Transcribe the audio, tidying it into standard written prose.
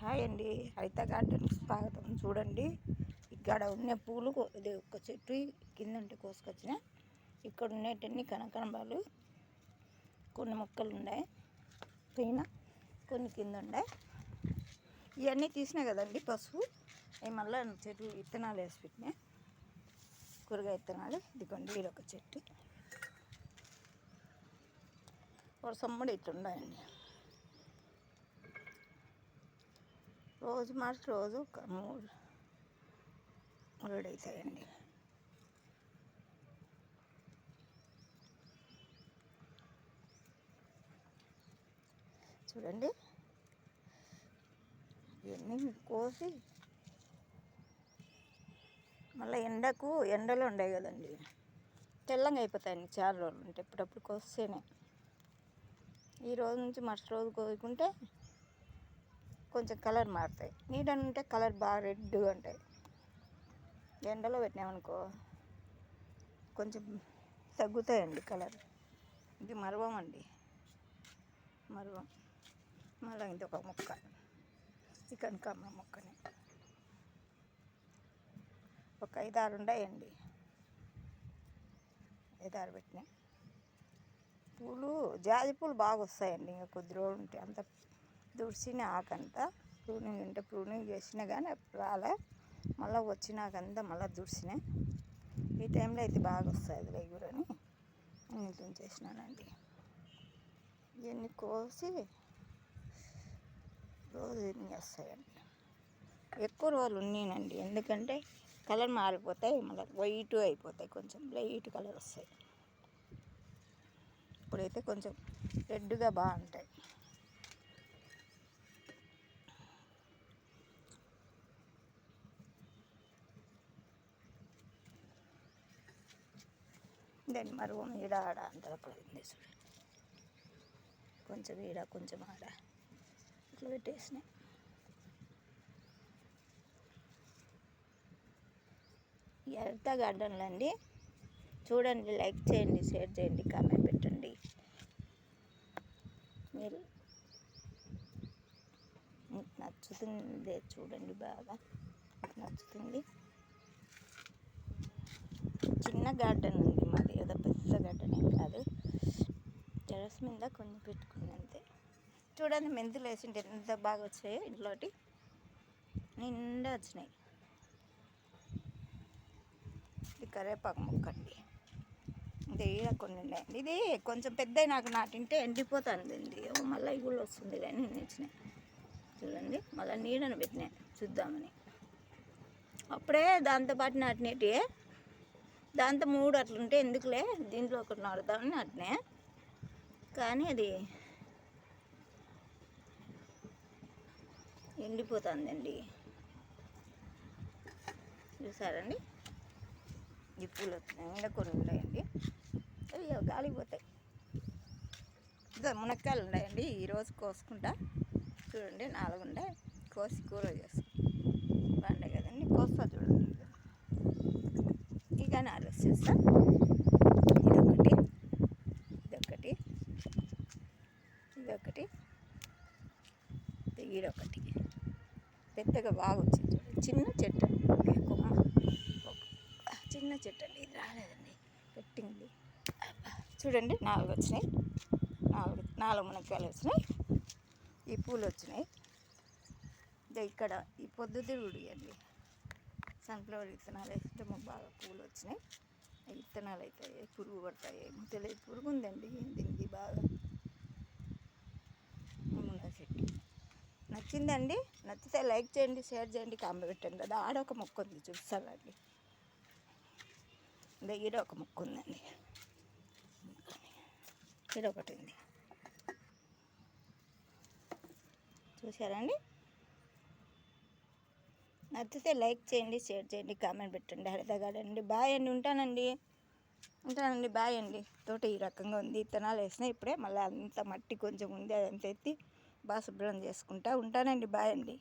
Hi అండి, హరిత గార్డెన్కి స్వాగతం. చూడండి, ఇక్కడ ఉన్న పూలు ఇది ఒక చెట్టు కింద ఉంటే కోసుకొచ్చిన. ఇక్కడ ఉండేటన్ని కనకాంబరాలు కొన్ని మొక్కలు ఉన్నాయి పైన, కొన్ని కింద ఉన్నాయి. ఇవన్నీ తీసినాయి కదండి పసుపు. అవి మళ్ళీ చెట్టు విత్తనాలు వేసి పెట్టినాయి, కూరగాయ విత్తనాలు. ఇదిగోండి, ఇది ఒక చెట్టు. ఒక సమ్మడి ఇట్లున్నాయండి. రోజు మార్చి రోజు ఒక మూడు అవుతాయండి. చూడండి, ఇవన్నీ కోసి మళ్ళీ ఎండలో ఉండే కదండి, తెల్లంగా అయిపోతాయండి చాలా రోజులు ఉంటే. ఎప్పుడప్పుడు కోస్తేనే, ఈ రోజు నుంచి మరుసటి రోజు కోసుకుంటే కొంచెం కలర్ మారుతాయి. నీడని ఉంటే కలర్ బాగా రెడ్గా ఉంటాయి. ఎండలో పెట్టినామనుకో కొంచెం తగ్గుతాయండి కలర్. ఇది మరువం అండి, మరువం. మళ్ళీ ఇంకొక మొక్క, ఈ కనకాంబరం మొక్కని ఒక 5-6 ఉన్నాయండి. 5-6 పెట్టినాయి. పూలు జాజి పూలు బాగా వస్తాయండి. ఇంకా కొద్ది రోజులు ఉంటే అంత దుడిసిన ఆకంతా ప్రూనింగ్ ఉంటే ప్రూనింగ్ చేసినా కానీ రాలే. మళ్ళీ వచ్చినాకంతా మళ్ళీ దుడిసినాయి. ఈ టైంలో అయితే బాగా వస్తాయి అది రెగ్యులని నేను చేసినానండి. ఇవన్నీ కోసి రోజు ఎన్ని వస్తాయండి. ఎక్కువ రోజులు ఉన్నానండి, ఎందుకంటే కలర్ మారిపోతాయి, మళ్ళీ వైట్ అయిపోతాయి, కొంచెం లైట్ కలర్ వస్తాయి. ఇప్పుడైతే కొంచెం రెడ్గా బాగుంటాయి. దాన్ని మరువం ఈడ ఆడ అంతా పడింది. చూడండి, కొంచెం ఈడ కొంచెం ఆడ ఇట్లా పెట్టేసినాయి. ఈ హరిత గార్డెన్లో అండి. చూడండి, లైక్ చేయండి, షేర్ చేయండి, కామెంట్ పెట్టండి. మీరు నచ్చుతుంది చూడండి, బాగా నచ్చుతుంది. చిన్న గార్డెన్ ఉంది మాది, ఏదో పెద్ద గార్డెన్ ఏం కాదు. టెర్రస్ మీద కొన్ని పెట్టుకుంది అంతే. చూడండి, మెంతులు వేసింటే ఎంత బాగా వచ్చాయో. ఇంట్లోటి నిండా వచ్చినాయి. ఇది కరివేపాకు మొక్క అండి. ఇది కొన్ని ఉన్నాయండి. ఇది కొంచెం పెద్ద నాకు నాటింటే ఎండిపోతుందండి. మళ్ళీ ఇగుళ్ళు వస్తుంది కానీ నేను ఇచ్చినాయి. చూడండి, మళ్ళీ నీడను పెట్టినాయి చూద్దామని. అప్పుడే దాంతోపాటు నాటినవి, దాంతో 3 అట్లుంటే ఎందుకులే, దీంట్లో ఒకటి నాటుదామని నాటినా. కానీ అది ఎండిపోతుందండి. చూసారండి, ఈ పూలు వచ్చినాయి. ఇంకా కొన్ని ఉన్నాయండి, అవి గాలిపోతాయి. ఇంకా మునక్కాయలు ఉన్నాయండి, ఈరోజు కోసుకుంటా. చూడండి, 4 ఉన్నాయి. కోసి కూర చేసుకుంటా బాగుంటాయి కదండి. కోస్తా చూడండి. ఇక 4 వచ్చేస్తా. ఇదొకటి, ఇదొకటి, ఈడొకటి. పెద్దగా బాగా వచ్చింది. చిన్న చెట్టు, కొమ్మ చిన్న చెట్టు అండి. ఇది రాలేదండి, పెట్టింది. చూడండి, 4 వచ్చినాయి. 4 మునక్కాయలు వచ్చినాయి. ఈ పూలు వచ్చినాయి. ఇక్కడ ఈ పొద్దుతిరుగుడు అండి, సన్ఫ్లవర్ విత్తనాలు వేస్తే బాగా పూలు వచ్చినాయి. విత్తనాలు అయితే పురుగు పడతాయి ఏమో తెలియదు. పురుగు ఉందండి దీనికి బాగా. చెట్టు నచ్చిందండి. నచ్చితే లైక్ చేయండి, షేర్ చేయండి, కామెంట్ పెట్టండి. కదా ఆడొక మొక్క ఉంది చూస్తానండి. ఈడ ఒక మొక్క ఉందండి, ఈడ ఒకటి ఉంది. చూసారండి, నచ్చితే లైక్ చేయండి, షేర్ చేయండి, కామెంట్ పెట్టండి. హరిత గార్డెన్ అండి. బాయ్ అండి, ఉంటానండి. బాయ్ అండి. తోట ఈ రకంగా ఉంది. విత్తనాలు వేసినాయి ఇప్పుడే. మళ్ళీ అంత మట్టి కొంచెం ఉంది, అదంతా ఎత్తి బాగా శుభ్రం చేసుకుంటా ఉంటానండి. బాయ్ అండి.